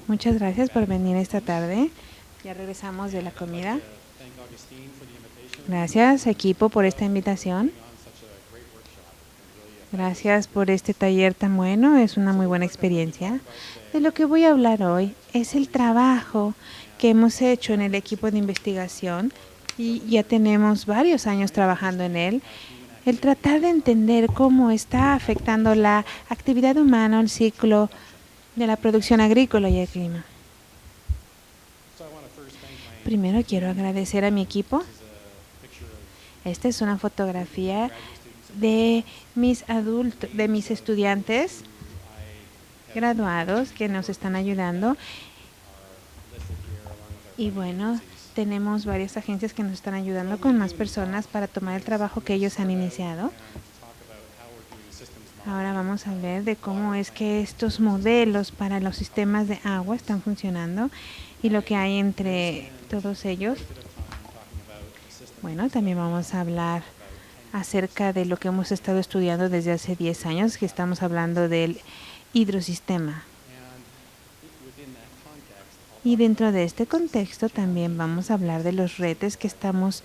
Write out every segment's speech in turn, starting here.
Muchas gracias por venir esta tarde. Ya regresamos de la comida. Gracias, equipo, por esta invitación. Gracias por este taller tan bueno. Es una muy buena experiencia. De lo que voy a hablar hoy es el trabajo que hemos hecho en el equipo de investigación y ya tenemos varios años trabajando en él. El tratar de entender cómo está afectando la actividad humana, el ciclo de la producción agrícola y el clima. Primero quiero agradecer a mi equipo. Esta es una fotografía de mis estudiantes graduados que nos están ayudando. Y bueno, tenemos varias agencias que nos están ayudando con más personas para tomar el trabajo que ellos han iniciado. Ahora vamos a ver de cómo es que estos modelos para los sistemas de agua están funcionando y lo que hay entre todos ellos. Bueno, también vamos a hablar acerca de lo que hemos estado estudiando desde hace 10 años, que estamos hablando del hidrosistema. Y dentro de este contexto también vamos a hablar de los retos que estamos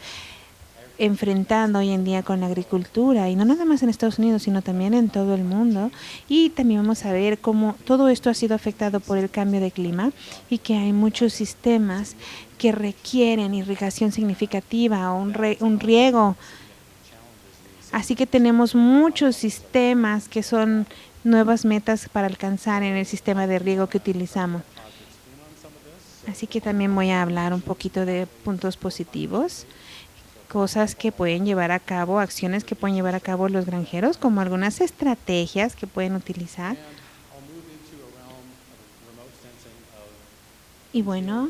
enfrentando hoy en día con la agricultura, y no nada más en Estados Unidos, sino también en todo el mundo. Y también vamos a ver cómo todo esto ha sido afectado por el cambio de clima y que hay muchos sistemas que requieren irrigación significativa o un riego. Así que tenemos muchos sistemas que son nuevas metas para alcanzar en el sistema de riego que utilizamos. Así que también voy a hablar un poquito de puntos positivos, cosas que pueden llevar a cabo, acciones que pueden llevar a cabo los granjeros, como algunas estrategias que pueden utilizar. Y bueno,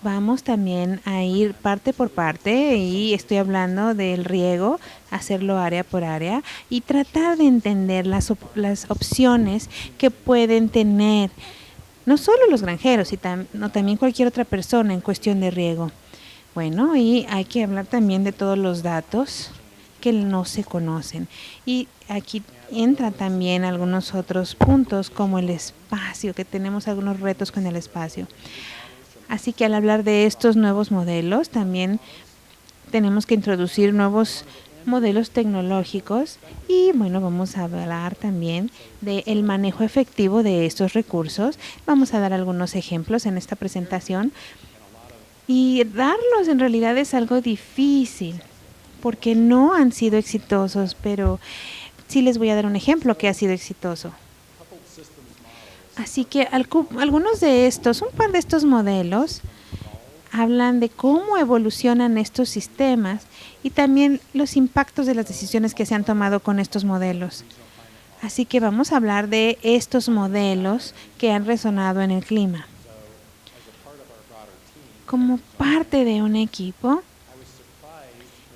vamos también a ir parte por parte y estoy hablando del riego, hacerlo área por área y tratar de entender las opciones que pueden tener no solo los granjeros, sino también cualquier otra persona en cuestión de riego. Bueno, y hay que hablar también de todos los datos que no se conocen. Y aquí entran también algunos otros puntos como el espacio, que tenemos algunos retos con el espacio. Así que al hablar de estos nuevos modelos, también tenemos que introducir nuevos modelos tecnológicos y bueno, vamos a hablar también del manejo efectivo de estos recursos. Vamos a dar algunos ejemplos en esta presentación y darlos en realidad es algo difícil porque no han sido exitosos, pero sí les voy a dar un ejemplo que ha sido exitoso. Así que algunos de estos, un par de estos modelos hablan de cómo evolucionan estos sistemas y también los impactos de las decisiones que se han tomado con estos modelos. Así que vamos a hablar de estos modelos que han resonado en el clima. Como parte de un equipo,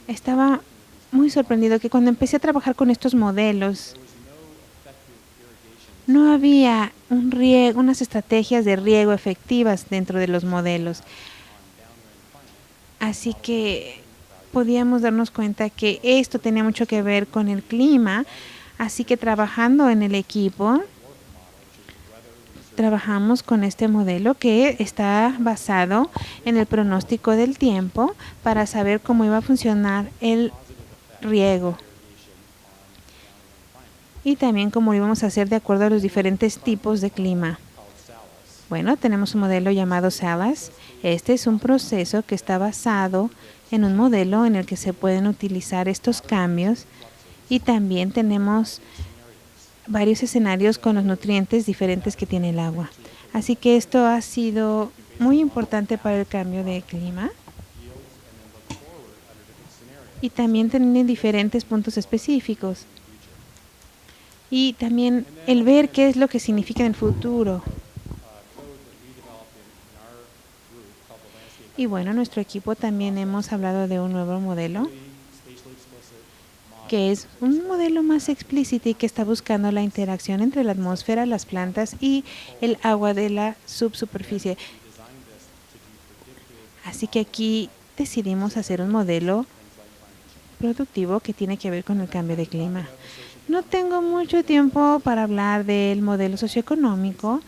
estaba muy sorprendido que cuando empecé a trabajar con estos modelos, no había unas estrategias de riego efectivas dentro de los modelos. Así que podíamos darnos cuenta que esto tenía mucho que ver con el clima. Así que trabajando en el equipo, trabajamos con este modelo que está basado en el pronóstico del tiempo para saber cómo iba a funcionar el riego. Y también cómo lo íbamos a hacer de acuerdo a los diferentes tipos de clima. Bueno, tenemos un modelo llamado SALAS. Este es un proceso que está basado en un modelo en el que se pueden utilizar estos cambios y también tenemos varios escenarios con los nutrientes diferentes que tiene el agua. Así que esto ha sido muy importante para el cambio de clima y también tienen diferentes puntos específicos y también el ver qué es lo que significa en el futuro. Y bueno, nuestro equipo también hemos hablado de un nuevo modelo, que es un modelo más explícito y que está buscando la interacción entre la atmósfera, las plantas y el agua de la subsuperficie. Así que aquí decidimos hacer un modelo productivo que tiene que ver con el cambio de clima. No tengo mucho tiempo para hablar del modelo socioeconómico,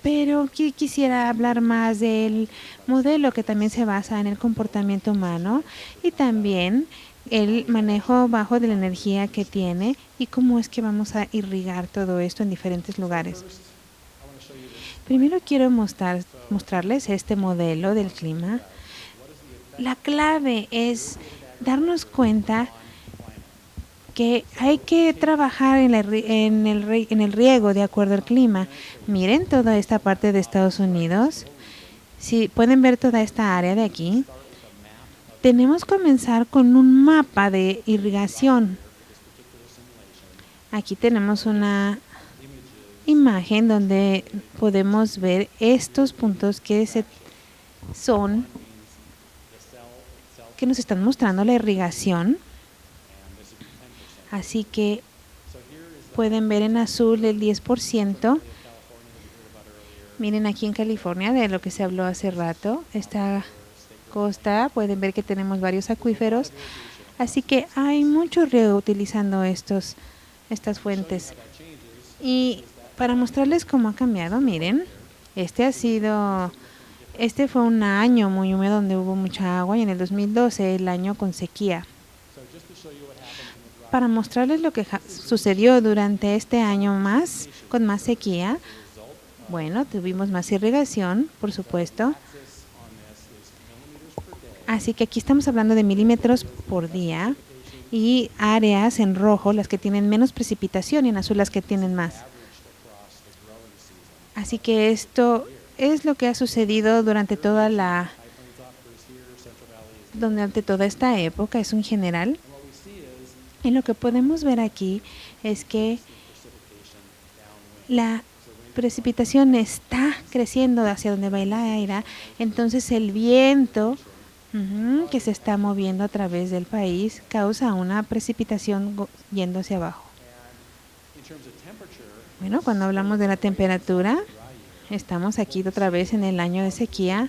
pero quisiera hablar más del modelo que también se basa en el comportamiento humano y también el manejo bajo de la energía que tiene y cómo es que vamos a irrigar todo esto en diferentes lugares. Primero quiero mostrarles este modelo del clima. La clave es darnos cuenta que hay que trabajar en el riego de acuerdo al clima. Miren toda esta parte de Estados Unidos. Si pueden ver toda esta área de aquí, tenemos que comenzar con un mapa de irrigación. Aquí tenemos una imagen donde podemos ver estos puntos que nos están mostrando la irrigación. Así que pueden ver en azul el 10%. Miren aquí en California, de lo que se habló hace rato, esta costa, pueden ver que tenemos varios acuíferos. Así que hay mucho riego utilizando estas fuentes. Y para mostrarles cómo ha cambiado, miren, este fue un año muy húmedo donde hubo mucha agua y en el 2012 el año con sequía. Para mostrarles lo que sucedió durante este año con más sequía, bueno, tuvimos más irrigación, por supuesto. Así que aquí estamos hablando de milímetros por día y áreas en rojo, las que tienen menos precipitación, y en azul las que tienen más. Así que esto es lo que ha sucedido durante toda esta época, es un general. Y lo que podemos ver aquí es que la precipitación está creciendo hacia donde va el aire, entonces el viento que se está moviendo a través del país causa una precipitación yendo hacia abajo. Bueno, cuando hablamos de la temperatura, estamos aquí otra vez en el año de sequía.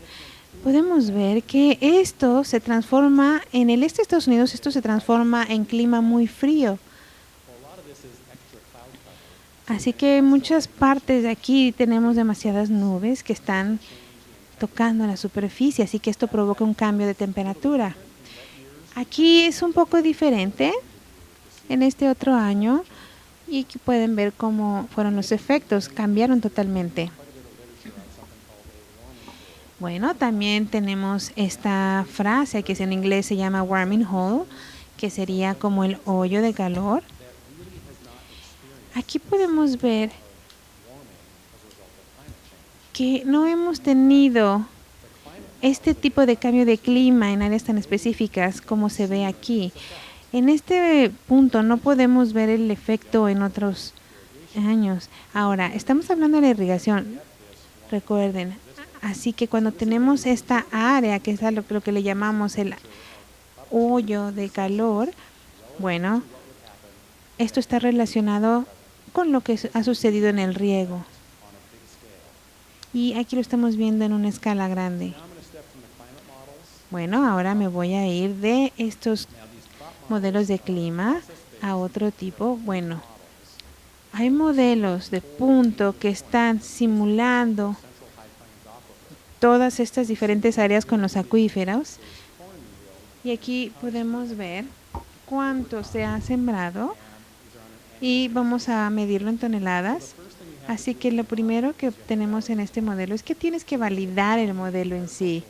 Podemos ver que esto se transforma en el este de Estados Unidos, esto se transforma en clima muy frío. Así que en muchas partes de aquí tenemos demasiadas nubes que están tocando la superficie, así que esto provoca un cambio de temperatura. Aquí es un poco diferente en este otro año y aquí pueden ver cómo fueron los efectos, cambiaron totalmente. Bueno, también tenemos esta frase que en inglés se llama warming hole, que sería como el hoyo de calor. Aquí podemos ver que no hemos tenido este tipo de cambio de clima en áreas tan específicas como se ve aquí. En este punto no podemos ver el efecto en otros años. Ahora, estamos hablando de la irrigación. Recuerden, así que cuando tenemos esta área, que es lo que le llamamos el hoyo de calor, bueno, esto está relacionado con lo que ha sucedido en el riego. Y aquí lo estamos viendo en una escala grande. Bueno, ahora me voy a ir de estos modelos de clima a otro tipo. Bueno, hay modelos de punto que están simulando todas estas diferentes áreas con los acuíferos. Y aquí podemos ver cuánto se ha sembrado y vamos a medirlo en toneladas. Así que lo primero que tenemos en este modelo es que tienes que validar el modelo en sí.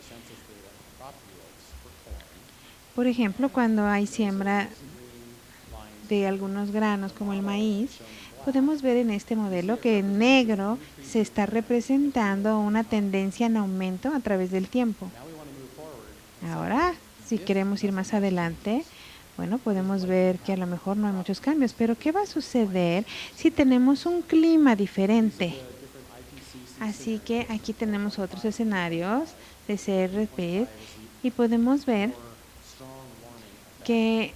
Por ejemplo, cuando hay siembra de algunos granos como el maíz, podemos ver en este modelo que en negro se está representando una tendencia en aumento a través del tiempo. Ahora, si queremos ir más adelante, bueno, podemos ver que a lo mejor no hay muchos cambios, pero ¿qué va a suceder si tenemos un clima diferente? Así que aquí tenemos otros escenarios de CRP y podemos ver que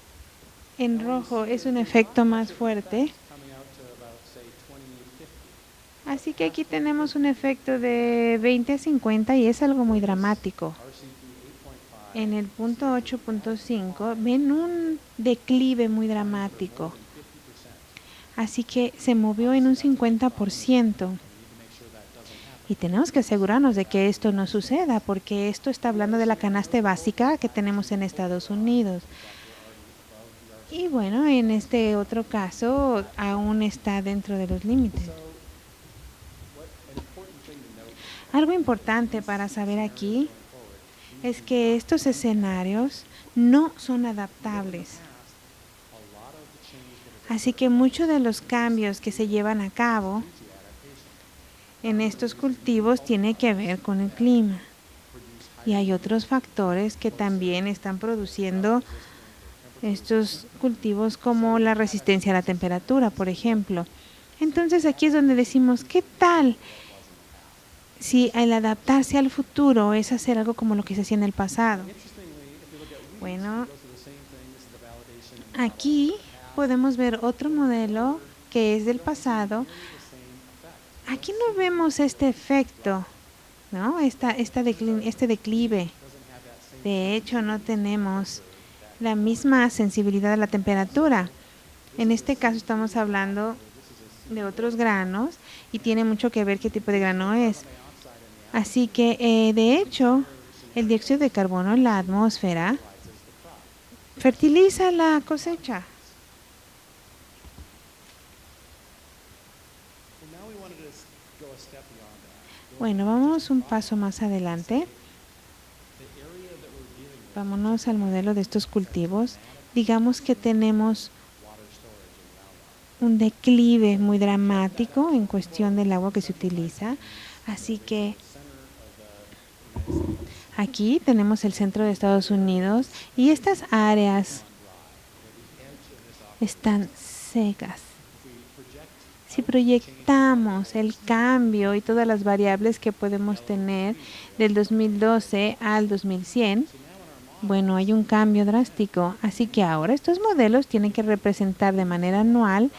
en rojo es un efecto más fuerte. Así que aquí tenemos un efecto de 20 a 50 y es algo muy dramático. en el punto 8.5 ven un declive muy dramático. Así que se movió en un 50%. Y tenemos que asegurarnos de que esto no suceda, porque esto está hablando de la canasta básica que tenemos en Estados Unidos. Y bueno, en este otro caso aún está dentro de los límites. Algo importante para saber aquí es que estos escenarios no son adaptables. Así que muchos de los cambios que se llevan a cabo en estos cultivos tiene que ver con el clima. Y hay otros factores que también están produciendo estos cultivos, como la resistencia a la temperatura, por ejemplo. Entonces aquí es donde decimos, ¿qué tal si el adaptarse al futuro es hacer algo como lo que se hacía en el pasado? Bueno, aquí podemos ver otro modelo que es del pasado. Aquí no vemos este efecto, ¿no? Este declive. De hecho, no tenemos la misma sensibilidad a la temperatura. En este caso estamos hablando de otros granos y tiene mucho que ver qué tipo de grano es. Así que, de hecho, el dióxido de carbono en la atmósfera fertiliza la cosecha. Bueno, vamos un paso más adelante. Vámonos al modelo de estos cultivos. Digamos que tenemos un declive muy dramático en cuestión del agua que se utiliza. Así que aquí tenemos el centro de Estados Unidos y estas áreas están secas. Si proyectamos el cambio y todas las variables que podemos tener del 2012 al 2100, bueno, hay un cambio drástico. Así que ahora estos modelos tienen que representar de manera anual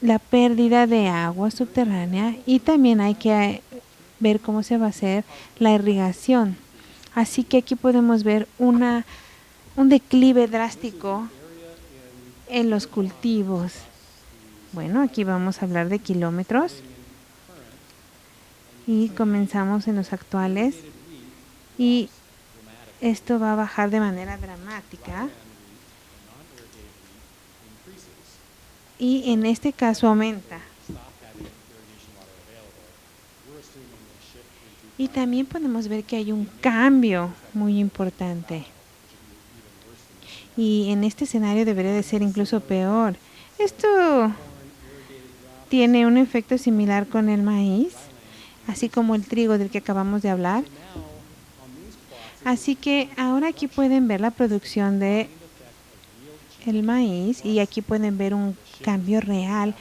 la pérdida de agua subterránea y también hay que ver cómo se va a hacer la irrigación. Así que aquí podemos ver un declive drástico en los cultivos. Bueno, aquí vamos a hablar de kilómetros y comenzamos en los actuales y esto va a bajar de manera dramática y en este caso aumenta. Y también podemos ver que hay un cambio muy importante. Y en este escenario debería de ser incluso peor. Esto tiene un efecto similar con el maíz, así como el trigo del que acabamos de hablar. Así que ahora aquí pueden ver la producción de el maíz y aquí pueden ver un cambio real,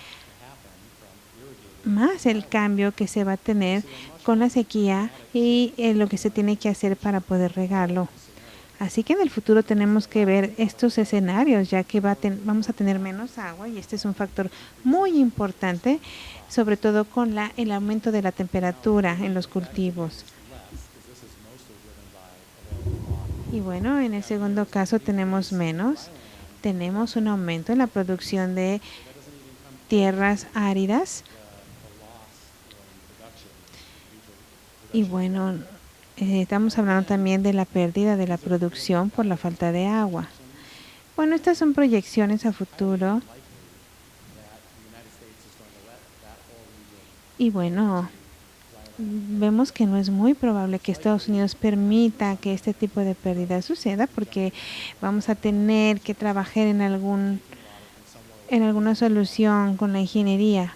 más el cambio que se va a tener con la sequía y lo que se tiene que hacer para poder regarlo. Así que en el futuro tenemos que ver estos escenarios, ya que vamos a tener menos agua y este es un factor muy importante, sobre todo con el aumento de la temperatura en los cultivos. Y bueno, en el segundo caso tenemos un aumento en la producción de tierras áridas. Y bueno, estamos hablando también de la pérdida de la producción por la falta de agua. Bueno, estas son proyecciones a futuro. Y bueno, vemos que no es muy probable que Estados Unidos permita que este tipo de pérdida suceda porque vamos a tener que trabajar en alguna solución con la ingeniería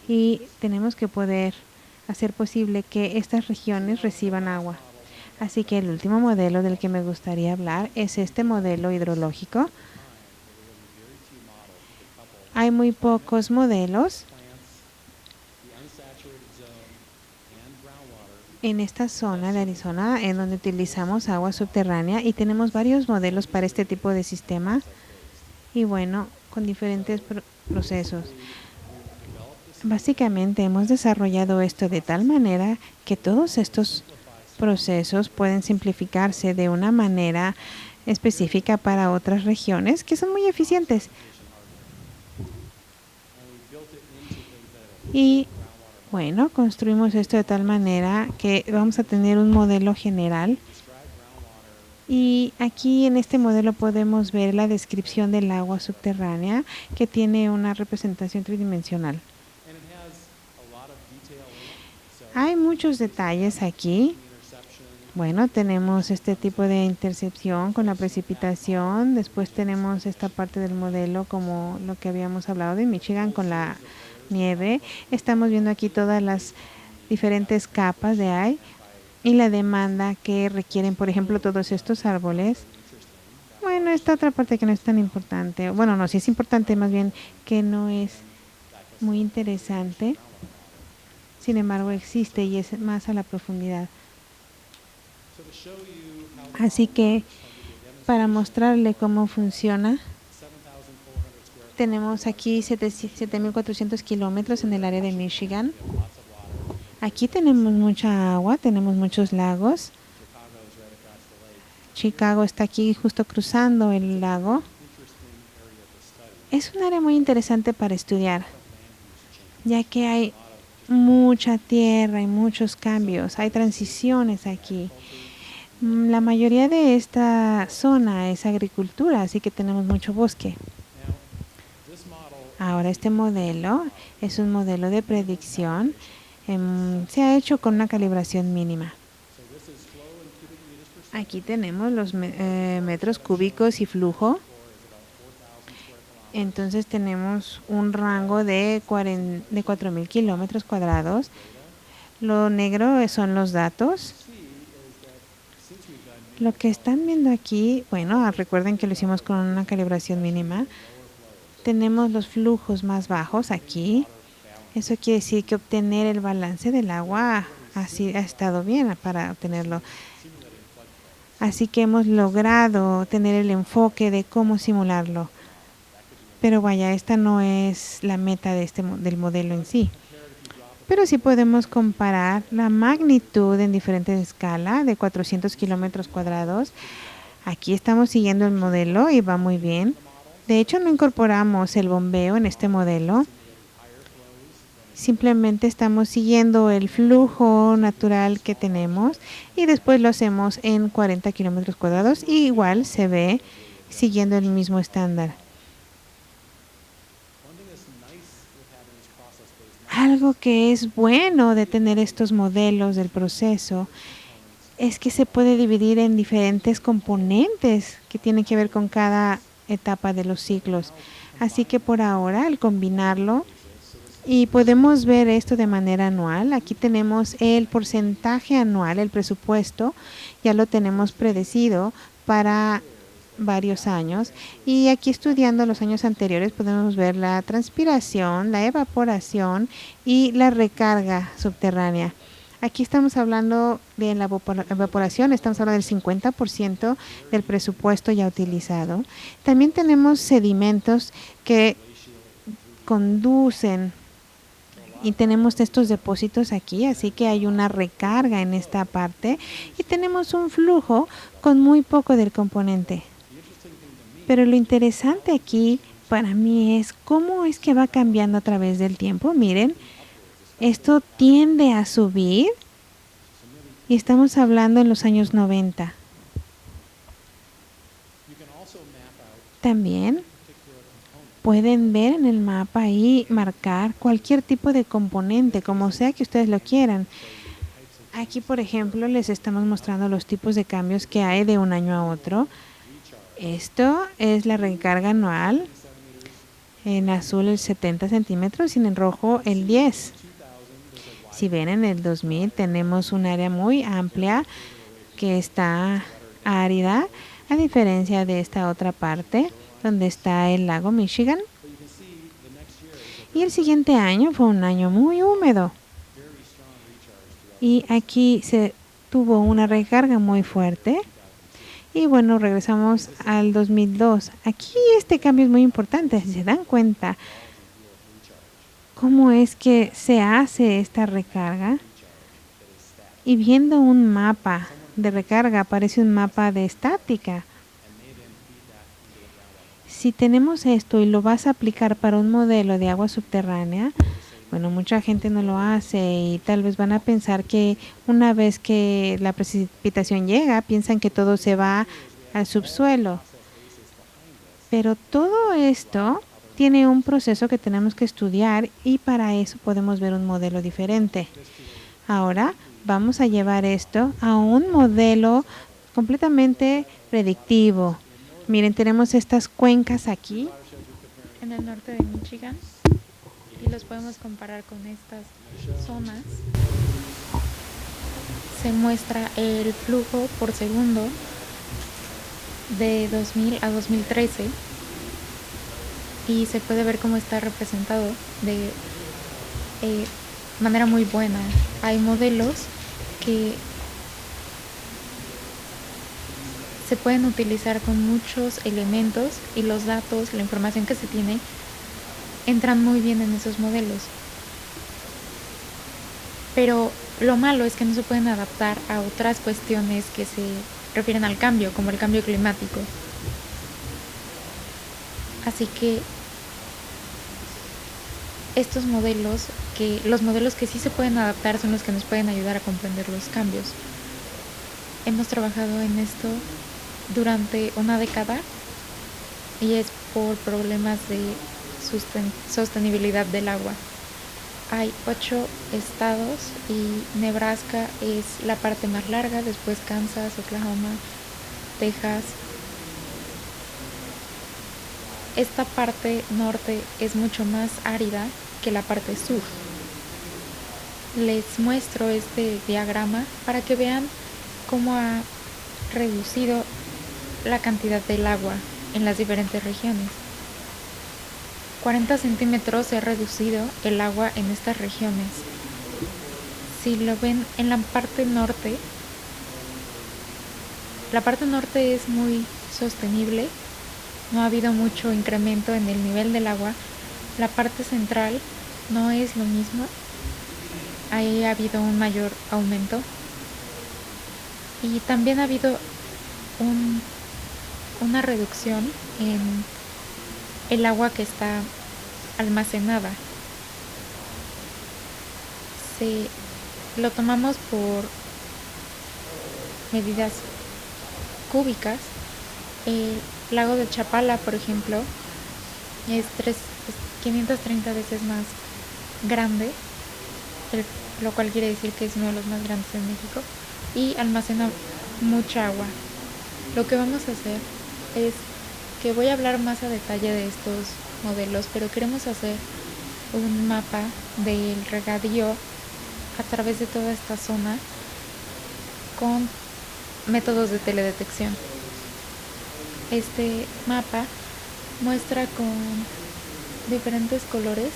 y tenemos que poder hacer posible que estas regiones reciban agua. Así que el último modelo del que me gustaría hablar es este modelo hidrológico. Hay muy pocos modelos en esta zona de Arizona en donde utilizamos agua subterránea y tenemos varios modelos para este tipo de sistema y bueno, con diferentes procesos. Básicamente hemos desarrollado esto de tal manera que todos estos procesos pueden simplificarse de una manera específica para otras regiones que son muy eficientes. Y bueno, construimos esto de tal manera que vamos a tener un modelo general. Y aquí en este modelo podemos ver la descripción del agua subterránea que tiene una representación tridimensional. Hay muchos detalles aquí. Bueno, tenemos este tipo de intercepción con la precipitación. Después tenemos esta parte del modelo como lo que habíamos hablado de Michigan con la nieve. Estamos viendo aquí todas las diferentes capas de hay y la demanda que requieren, por ejemplo, todos estos árboles. Bueno, esta otra parte que no es tan importante. Bueno, no, sí es importante, más bien que no es muy interesante. Sin embargo, existe y es más a la profundidad. Así que para mostrarle cómo funciona, tenemos aquí 7.400 kilómetros en el área de Michigan. Aquí tenemos mucha agua, tenemos muchos lagos. Chicago está aquí justo cruzando el lago. Es un área muy interesante para estudiar, ya que hay mucha tierra y muchos cambios, hay transiciones aquí. La mayoría de esta zona es agricultura, así que tenemos mucho bosque. Ahora este modelo es un modelo de predicción. Se ha hecho con una calibración mínima. Aquí tenemos los metros cúbicos y flujo. Entonces tenemos un rango de 4.000 kilómetros cuadrados. Lo negro son los datos. Lo que están viendo aquí, bueno, recuerden que lo hicimos con una calibración mínima. Tenemos los flujos más bajos aquí. Eso quiere decir que obtener el balance del agua ha estado bien para obtenerlo. Así que hemos logrado tener el enfoque de cómo simularlo. Pero vaya, esta no es la meta de del modelo en sí. Pero sí podemos comparar la magnitud en diferentes escalas de 400 kilómetros cuadrados. Aquí estamos siguiendo el modelo y va muy bien. De hecho, no incorporamos el bombeo en este modelo. Simplemente estamos siguiendo el flujo natural que tenemos y después lo hacemos en 40 kilómetros cuadrados y igual se ve siguiendo el mismo estándar. Algo que es bueno de tener estos modelos del proceso es que se puede dividir en diferentes componentes que tienen que ver con cada etapa de los ciclos. Así que por ahora, al combinarlo, y podemos ver esto de manera anual. Aquí tenemos el porcentaje anual, el presupuesto, ya lo tenemos predecido para varios años. Y aquí estudiando los años anteriores podemos ver la transpiración, la evaporación y la recarga subterránea. Aquí estamos hablando de la evaporación, estamos hablando del 50% del presupuesto ya utilizado. También tenemos sedimentos que conducen y tenemos estos depósitos aquí, así que hay una recarga en esta parte y tenemos un flujo con muy poco del componente. Pero lo interesante aquí para mí es cómo es que va cambiando a través del tiempo. Miren, esto tiende a subir y estamos hablando en los años 90. También pueden ver en el mapa y marcar cualquier tipo de componente, como sea que ustedes lo quieran. Aquí, por ejemplo, les estamos mostrando los tipos de cambios que hay de un año a otro. Esto es la recarga anual. En azul el 70 centímetros y en rojo el 10. Si ven, en el 2000 tenemos un área muy amplia que está árida, a diferencia de esta otra parte donde está el lago Michigan. Y el siguiente año fue un año muy húmedo. Y aquí se tuvo una recarga muy fuerte. Y bueno, regresamos al 2002. Aquí este cambio es muy importante. Si se dan cuenta cómo es que se hace esta recarga. y viendo un mapa de recarga parece un mapa de estática. Si tenemos esto y lo vas a aplicar para un modelo de agua subterránea, bueno, mucha gente no lo hace y tal vez van a pensar que una vez que la precipitación llega, piensan que todo se va al subsuelo. Pero todo esto tiene un proceso que tenemos que estudiar y para eso podemos ver un modelo diferente. Ahora vamos a llevar esto a un modelo completamente predictivo. Miren, tenemos estas cuencas aquí en el norte de Michigan y los podemos comparar con estas zonas. Se muestra el flujo por segundo de 2000 a 2013 y se puede ver cómo está representado de manera muy buena. Hay modelos que se pueden utilizar con muchos elementos y los datos, la información que se tiene, entran muy bien en esos modelos. Pero lo malo es que no se pueden adaptar a otras cuestiones que se refieren al cambio, como el cambio climático. Así que estos modelos, los modelos que sí se pueden adaptar son los que nos pueden ayudar a comprender los cambios. Hemos trabajado en esto durante una década y es por problemas de sostenibilidad del agua. Hay 8 estados y Nebraska es la parte más larga, después Kansas, Oklahoma, Texas. Esta parte norte es mucho más árida que la parte sur. Les muestro este diagrama para que vean cómo ha reducido la cantidad del agua en las diferentes regiones. 40 centímetros se ha reducido el agua en estas regiones. Si lo ven en la parte norte es muy sostenible, no ha habido mucho incremento en el nivel del agua. La parte central no es lo mismo, ahí ha habido un mayor aumento y también ha habido una reducción en el agua que está almacenada. Si lo tomamos por medidas cúbicas, el lago de Chapala, por ejemplo, es 530 veces más grande, lo cual quiere decir que es uno de los más grandes en México y almacena mucha agua. Lo que vamos a hacer es que voy a hablar más a detalle de estos modelos, pero queremos hacer un mapa del regadío a través de toda esta zona con métodos de teledetección. Este mapa muestra con diferentes colores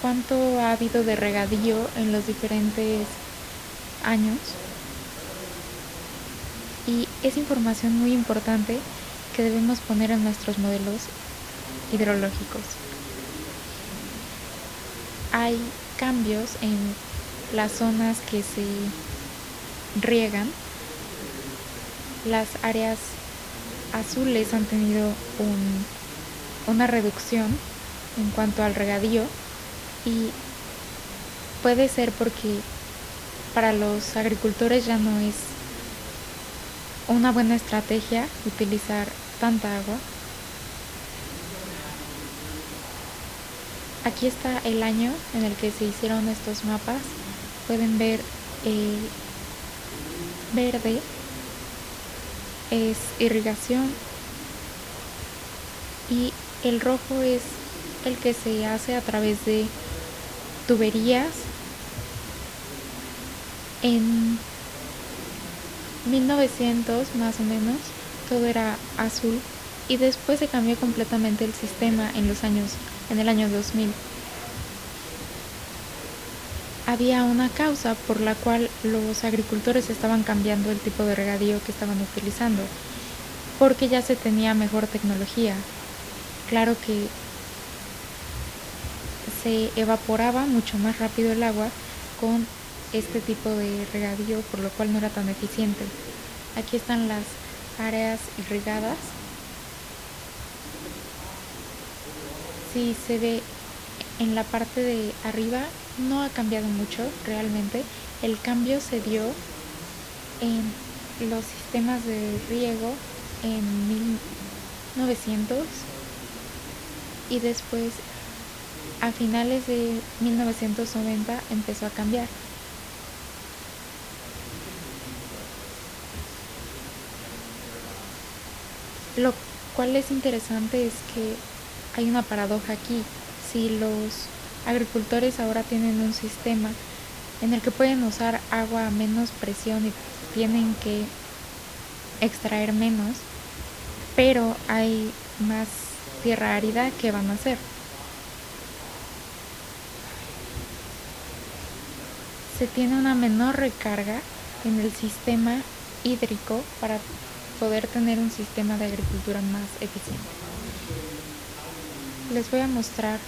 cuánto ha habido de regadío en los diferentes años y es información muy importante que debemos poner en nuestros modelos hidrológicos. Hay cambios en las zonas que se riegan. Las áreas azules han tenido una reducción en cuanto al regadío y puede ser porque para los agricultores ya no es una buena estrategia utilizar tanta agua. Aquí está el año en el que se hicieron estos mapas. Pueden ver el verde es irrigación y el rojo es el que se hace a través de tuberías. En 1900 más o menos todo era azul y después se cambió completamente el sistema en el año 2000. Había una causa por la cual los agricultores estaban cambiando el tipo de regadío que estaban utilizando, porque ya se tenía mejor tecnología. Claro que se evaporaba mucho más rápido el agua con este tipo de regadío, por lo cual no era tan eficiente. Aquí están las áreas irrigadas. Si se ve en la parte de arriba, no ha cambiado mucho realmente. El cambio se dio en los sistemas de riego en 1900 y después a finales de 1990 empezó a cambiar. Lo cual es interesante es que hay una paradoja aquí. Si los agricultores ahora tienen un sistema en el que pueden usar agua a menos presión y tienen que extraer menos, pero hay más tierra árida, ¿qué van a hacer? Se tiene una menor recarga en el sistema hídrico para poder tener un sistema de agricultura más eficiente. Les voy a mostrar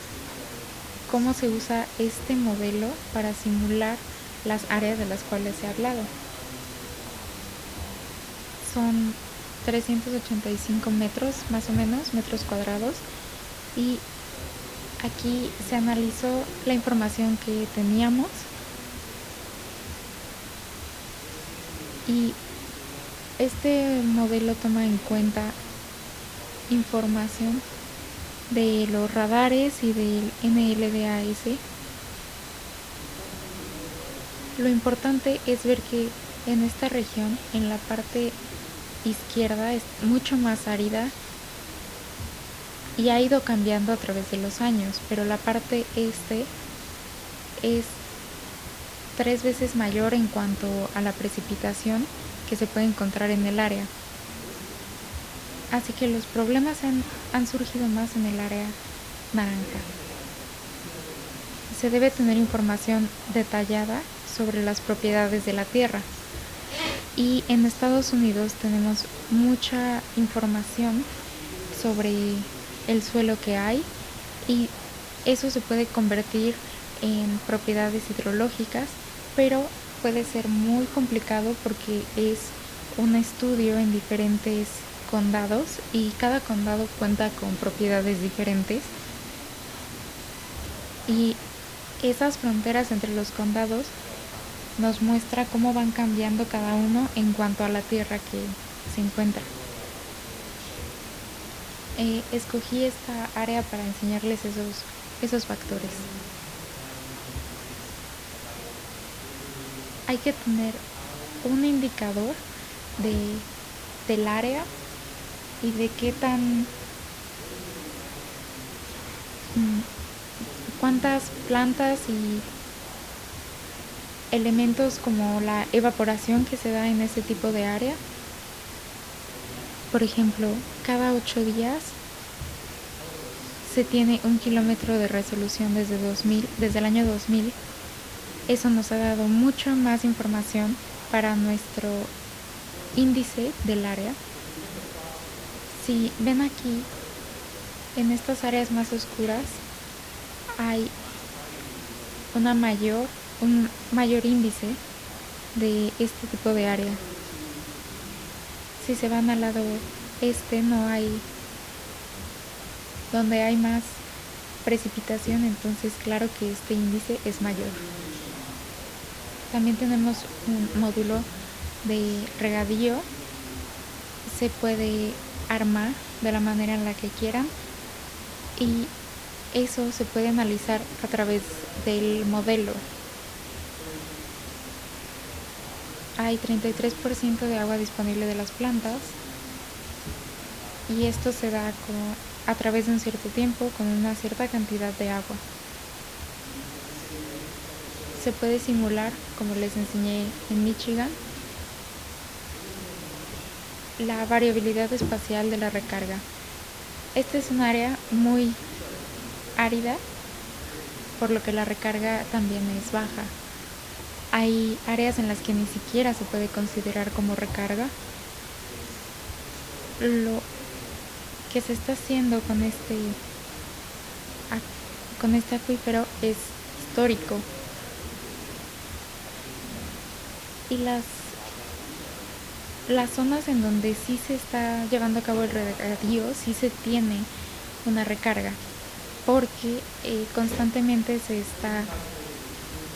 cómo se usa este modelo para simular las áreas de las cuales he hablado. Son 385 metros, más o menos, metros cuadrados, y aquí se analizó la información que teníamos y este modelo toma en cuenta información de los radares y del NLDAS. Lo importante es ver que en esta región, en la parte izquierda, es mucho más árida y ha ido cambiando a través de los años, pero la parte este es 3 veces mayor en cuanto a la precipitación que se puede encontrar en el área. Así que los problemas han surgido más en el área naranja. Se debe tener información detallada sobre las propiedades de la tierra. Y en Estados Unidos tenemos mucha información sobre el suelo que hay y eso se puede convertir en propiedades hidrológicas, pero puede ser muy complicado porque es un estudio en diferentes condados y cada condado cuenta con propiedades diferentes y esas fronteras entre los condados nos muestra cómo van cambiando cada uno en cuanto a la tierra que se encuentra. Escogí esta área para enseñarles esos factores. Hay que tener un indicador del área y de qué cuántas plantas y elementos como la evaporación que se da en ese tipo de área. Por ejemplo, cada 8 días se tiene 1 kilómetro de resolución desde el año 2000. Eso nos ha dado mucha más información para nuestro índice del área. Si ven aquí, en estas áreas más oscuras hay un mayor índice de este tipo de área. Si se van al lado donde hay más precipitación, entonces claro que este índice es mayor. También tenemos un módulo de regadío. Se puede armar de la manera en la que quieran y eso se puede analizar a través del modelo. Hay 33% de agua disponible de las plantas y esto se da a través de un cierto tiempo con una cierta cantidad de agua. Se puede simular, como les enseñé en Michigan, la variabilidad espacial de la recarga. Esta es un área muy árida, por lo que la recarga también es baja. Hay áreas en las que ni siquiera se puede considerar como recarga. Lo que se está haciendo con este acuífero es histórico. Y las zonas en donde sí se está llevando a cabo el regadío, sí se tiene una recarga, porque constantemente se está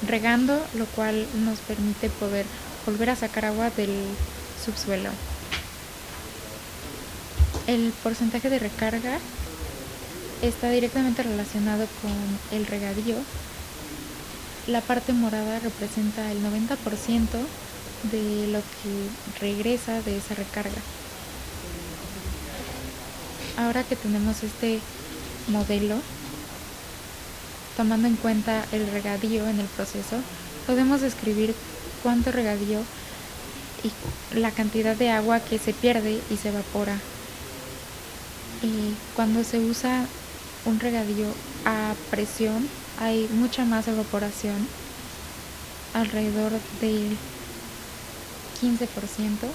regando, lo cual nos permite poder volver a sacar agua del subsuelo. El porcentaje de recarga está directamente relacionado con el regadío. La parte morada representa el 90% de lo que regresa de esa recarga. Ahora que tenemos este modelo, tomando en cuenta el regadío en el proceso, podemos describir cuánto regadío y la cantidad de agua que se pierde y se evapora. Y cuando se usa un regadío a presión, hay mucha más evaporación, alrededor del 15%.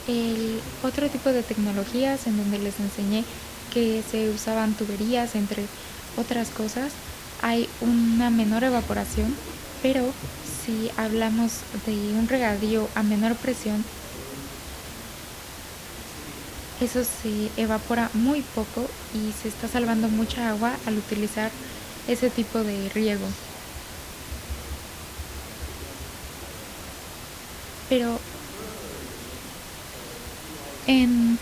El otro tipo de tecnologías en donde les enseñé que se usaban tuberías, entre otras cosas, hay una menor evaporación, pero si hablamos de un regadío a menor presión, eso se evapora muy poco y se está salvando mucha agua al utilizar ese tipo de riego. Pero en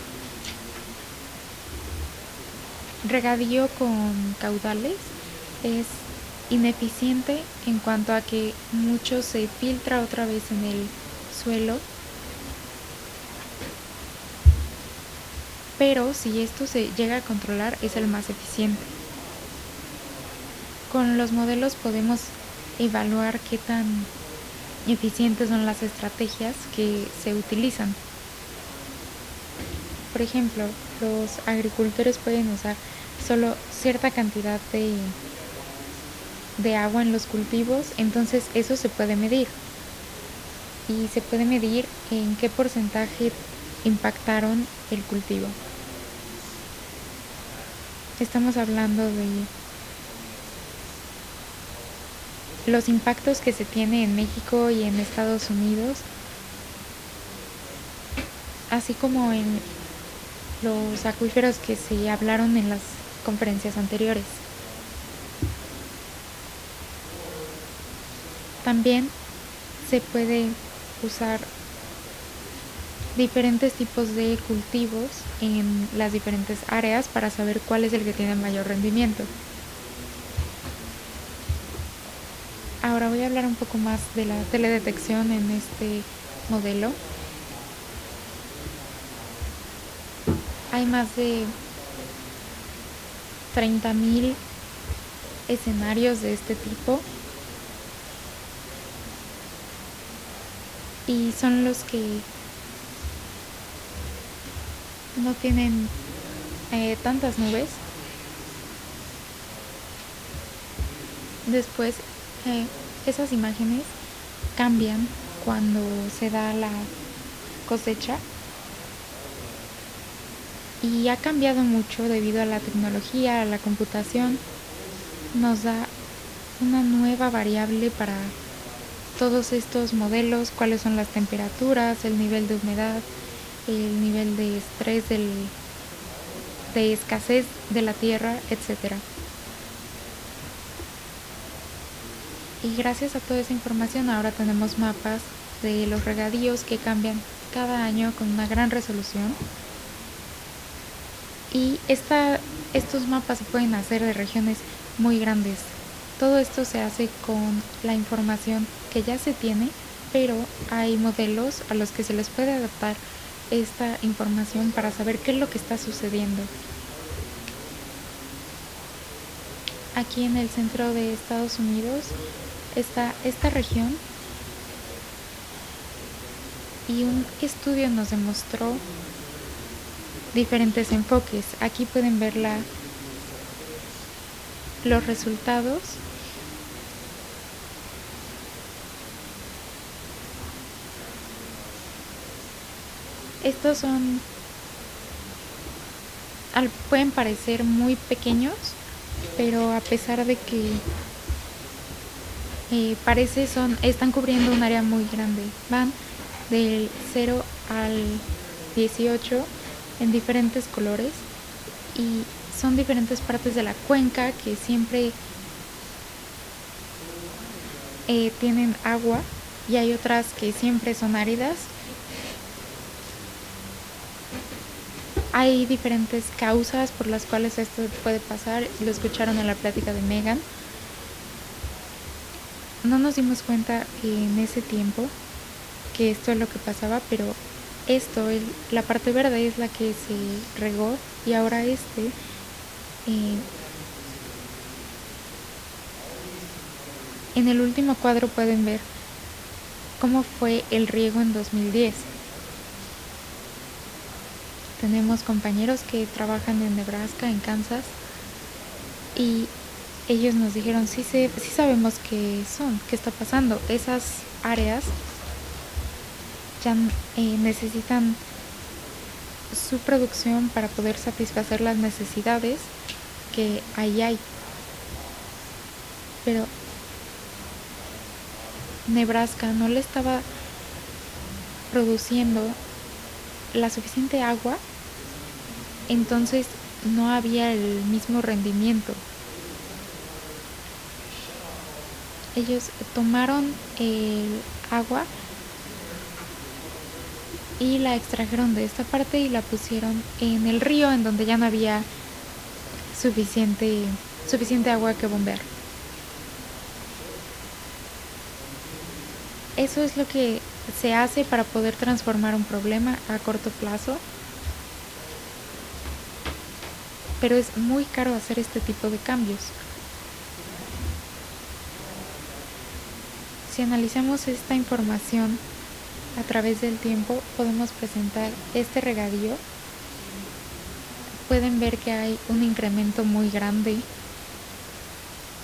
regadío con caudales es ineficiente en cuanto a que mucho se filtra otra vez en el suelo, pero si esto se llega a controlar es el más eficiente. Con los modelos podemos evaluar qué tan eficientes son las estrategias que se utilizan. Por ejemplo, los agricultores pueden usar solo cierta cantidad de agua en los cultivos, entonces eso se puede medir. Y se puede medir en qué porcentaje impactaron el cultivo. Estamos hablando de los impactos que se tiene en México y en Estados Unidos, así como en los acuíferos que se hablaron en las conferencias anteriores. También se puede usar diferentes tipos de cultivos en las diferentes áreas para saber cuál es el que tiene mayor rendimiento. Ahora voy a hablar un poco más de la teledetección en este modelo. Hay más de 30,000 escenarios de este tipo y son los que no tienen tantas nubes. Después esas imágenes cambian cuando se da la cosecha y ha cambiado mucho debido a la tecnología, a la computación. Nos da una nueva variable para todos estos modelos, cuáles son las temperaturas, el nivel de humedad, el nivel de estrés, de escasez de la tierra, etc. Y gracias a toda esa información ahora tenemos mapas de los regadíos que cambian cada año con una gran resolución. Y estos mapas se pueden hacer de regiones muy grandes. Todo esto se hace con la información que ya se tiene, pero hay modelos a los que se les puede adaptar esta información para saber qué es lo que está sucediendo. Aquí en el centro de Estados Unidos está esta región y un estudio nos demostró diferentes enfoques. Aquí pueden ver los resultados. Estos pueden parecer muy pequeños, pero a pesar de que están cubriendo un área muy grande, van del 0 al 18 en diferentes colores y son diferentes partes de la cuenca que siempre tienen agua y hay otras que siempre son áridas. Hay diferentes causas por las cuales esto puede pasar. Lo escucharon en la plática de Megan. No nos dimos cuenta en ese tiempo que esto es lo que pasaba, pero la parte verde es la que se regó y ahora en el último cuadro pueden ver cómo fue el riego en 2010. Tenemos compañeros que trabajan en Nebraska, en Kansas, y ellos nos dijeron, sí sabemos qué está pasando. Esas áreas ya necesitan su producción para poder satisfacer las necesidades que ahí hay. Pero Nebraska no le estaba produciendo la suficiente agua, entonces no había el mismo rendimiento. Ellos tomaron el agua y la extrajeron de esta parte y la pusieron en el río, en donde ya no había suficiente agua que bombear. Eso es lo que se hace para poder transformar un problema a corto plazo, pero es muy caro hacer este tipo de cambios. Si analizamos esta información a través del tiempo, podemos presentar este regadío. Pueden ver que hay un incremento muy grande,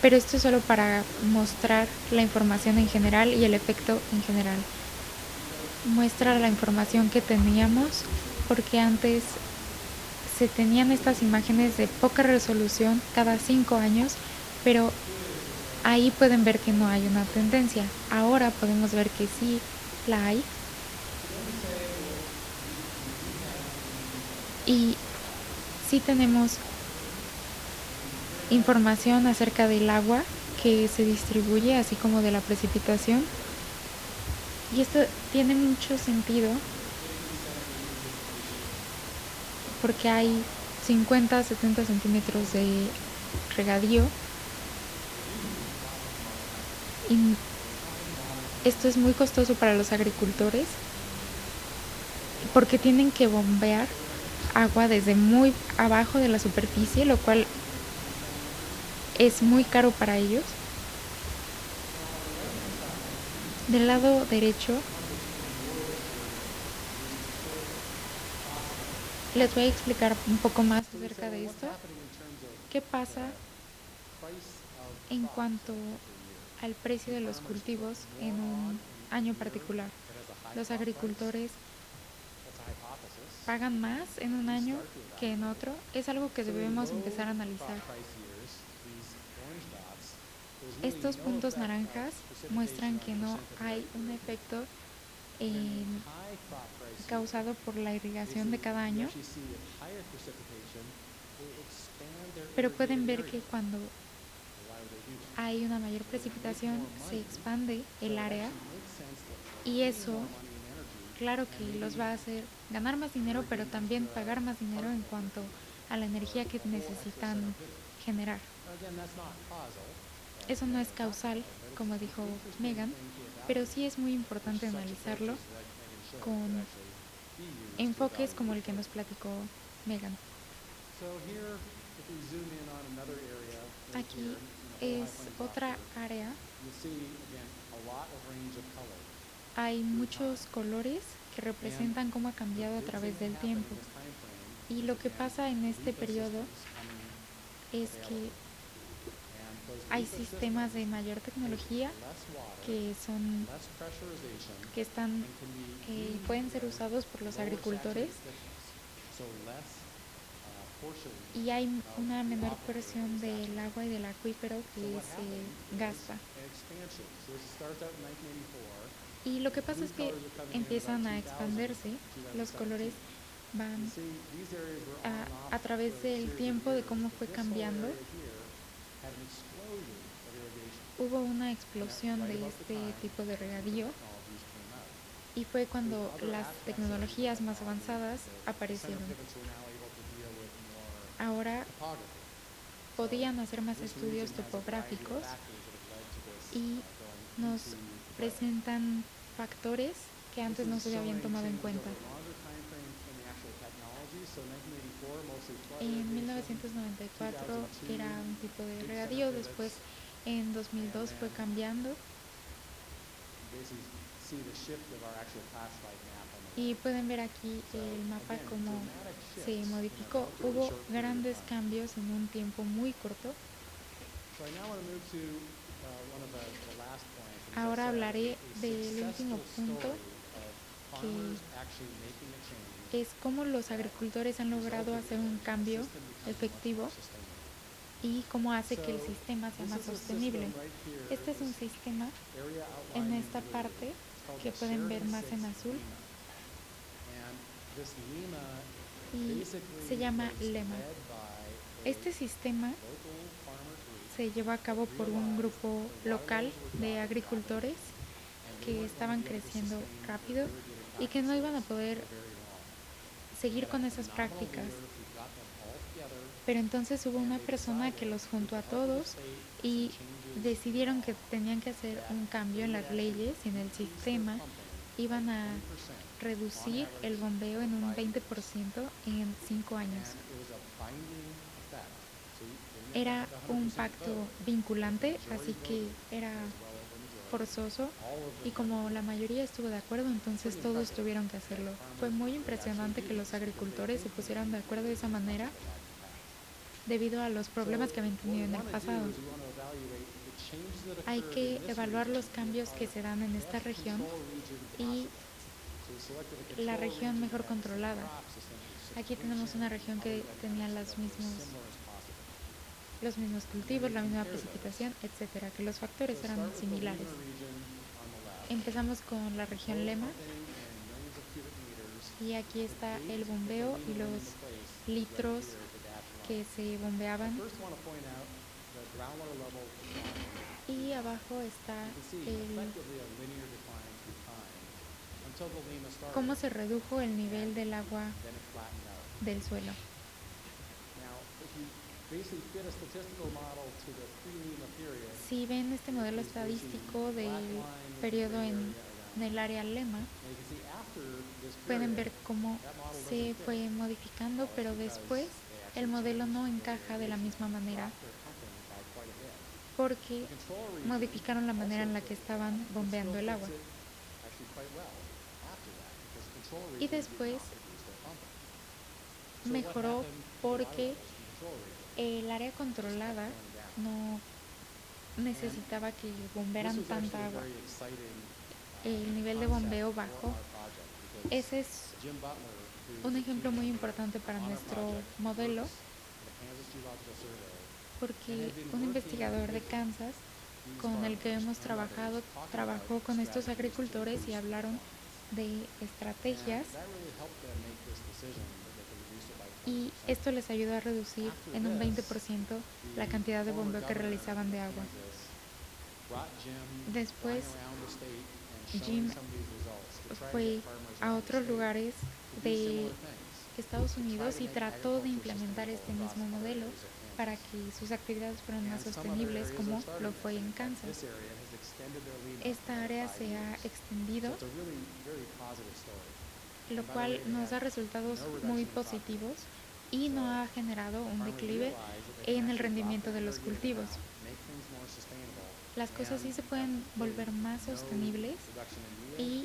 pero esto es solo para mostrar la información en general y el efecto en general. Muestra la información que teníamos, porque antes se tenían estas imágenes de poca resolución cada 5 años, pero ahí pueden ver que no hay una tendencia. Ahora podemos ver que sí la hay. Y sí tenemos información acerca del agua que se distribuye, así como de la precipitación. Y esto tiene mucho sentido porque hay 50-70 centímetros de regadío. Y esto es muy costoso para los agricultores porque tienen que bombear agua desde muy abajo de la superficie, lo cual es muy caro para ellos. Del lado derecho les voy a explicar un poco más acerca de esto. ¿Qué pasa en cuanto al precio de los cultivos en un año particular? Los agricultores pagan más en un año que en otro. Es algo que debemos empezar a analizar. Estos puntos naranjas muestran que no hay un efecto causado por la irrigación de cada año, pero pueden ver que cuando hay una mayor precipitación se expande el área y eso, claro que los va a hacer ganar más dinero, pero también pagar más dinero en cuanto a la energía que necesitan generar. Eso no es causal, como dijo Megan, pero sí es muy importante analizarlo con enfoques como el que nos platicó Megan. Aquí es otra área. Hay muchos colores que representan cómo ha cambiado a través del tiempo. Y lo que pasa en este periodo es que hay sistemas de mayor tecnología que están pueden ser usados por los agricultores y hay una menor porción del agua y del acuífero que se gasta. Y lo que pasa es que empiezan a expandirse, los colores van a través del tiempo de cómo fue cambiando. Hubo una explosión de este tipo de regadío y fue cuando las tecnologías más avanzadas aparecieron. Ahora podían hacer más estudios topográficos y nos presentan factores que antes no se habían tomado en cuenta. En 1994 era un tipo de regadío, después en 2002 fue cambiando. Y pueden ver aquí el mapa cómo se modificó. Hubo grandes cambios en un tiempo muy corto. Ahora hablaré del último punto, que es cómo los agricultores han logrado hacer un cambio efectivo y cómo hace que el sistema sea más sostenible. Este es un sistema en esta parte que pueden ver más en azul y se llama LEMA. Este sistema se lleva a cabo por un grupo local de agricultores que estaban creciendo rápido y que no iban a poder seguir con esas prácticas. Pero entonces hubo una persona que los juntó a todos y decidieron que tenían que hacer un cambio en las leyes y en el sistema. Iban a reducir el bombeo en un 20% en 5 años. Era un pacto vinculante, así que era forzoso y como la mayoría estuvo de acuerdo, entonces todos tuvieron que hacerlo. Fue muy impresionante que los agricultores se pusieran de acuerdo de esa manera debido a los problemas que habían tenido en el pasado. Hay que evaluar los cambios que se dan en esta región y la región mejor controlada. Aquí tenemos una región que tenía los mismos cultivos, la misma precipitación, etcétera, que los factores eran similares. Empezamos con la región Lema y aquí está el bombeo y los litros que se bombeaban. Y abajo está cómo se redujo el nivel del agua del suelo. Si ven este modelo estadístico del periodo en el área Lema, pueden ver cómo se fue modificando, pero después el modelo no encaja de la misma manera porque modificaron la manera en la que estaban bombeando el agua. Y después mejoró porque el área controlada no necesitaba que bombearan tanta agua. El nivel de bombeo bajó. Ese es un ejemplo muy importante para nuestro modelo porque un investigador de Kansas con el que hemos trabajado trabajó con estos agricultores y hablaron de estrategias y esto les ayudó a reducir en un 20% la cantidad de bombeo que realizaban de agua. Después, Jim fue a otros lugares de Estados Unidos y trató de implementar este mismo modelo para que sus actividades fueran más sostenibles como lo fue en Kansas. Esta área se ha extendido, lo cual nos da resultados muy positivos y no ha generado un declive en el rendimiento de los cultivos. Las cosas sí se pueden volver más sostenibles y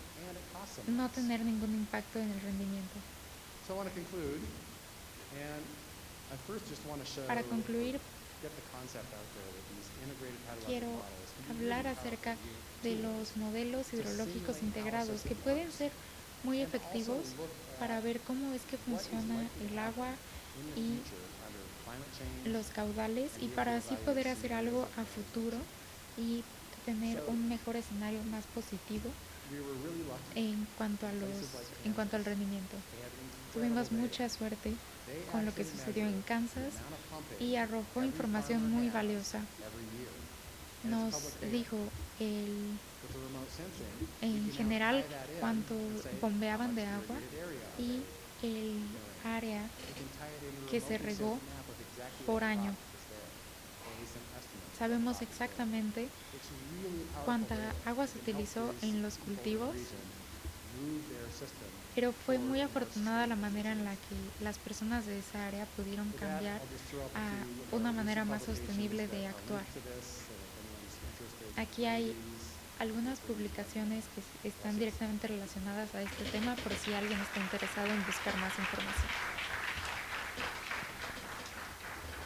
no tener ningún impacto en el rendimiento. Para concluir, quiero hablar acerca de los modelos hidrológicos integrados que pueden ser muy efectivos para ver cómo es que funciona el agua y los caudales, y para así poder hacer algo a futuro y tener un mejor escenario más positivo en cuanto al rendimiento. Tuvimos mucha suerte con lo que sucedió en Kansas y arrojó información muy valiosa. Nos dijo en general cuánto bombeaban de agua y el área que se regó por año. Sabemos exactamente cuánta agua se utilizó en los cultivos, pero fue muy afortunada la manera en la que las personas de esa área pudieron cambiar a una manera más sostenible de actuar. Aquí hay algunas publicaciones que están directamente relacionadas a este tema por si alguien está interesado en buscar más información.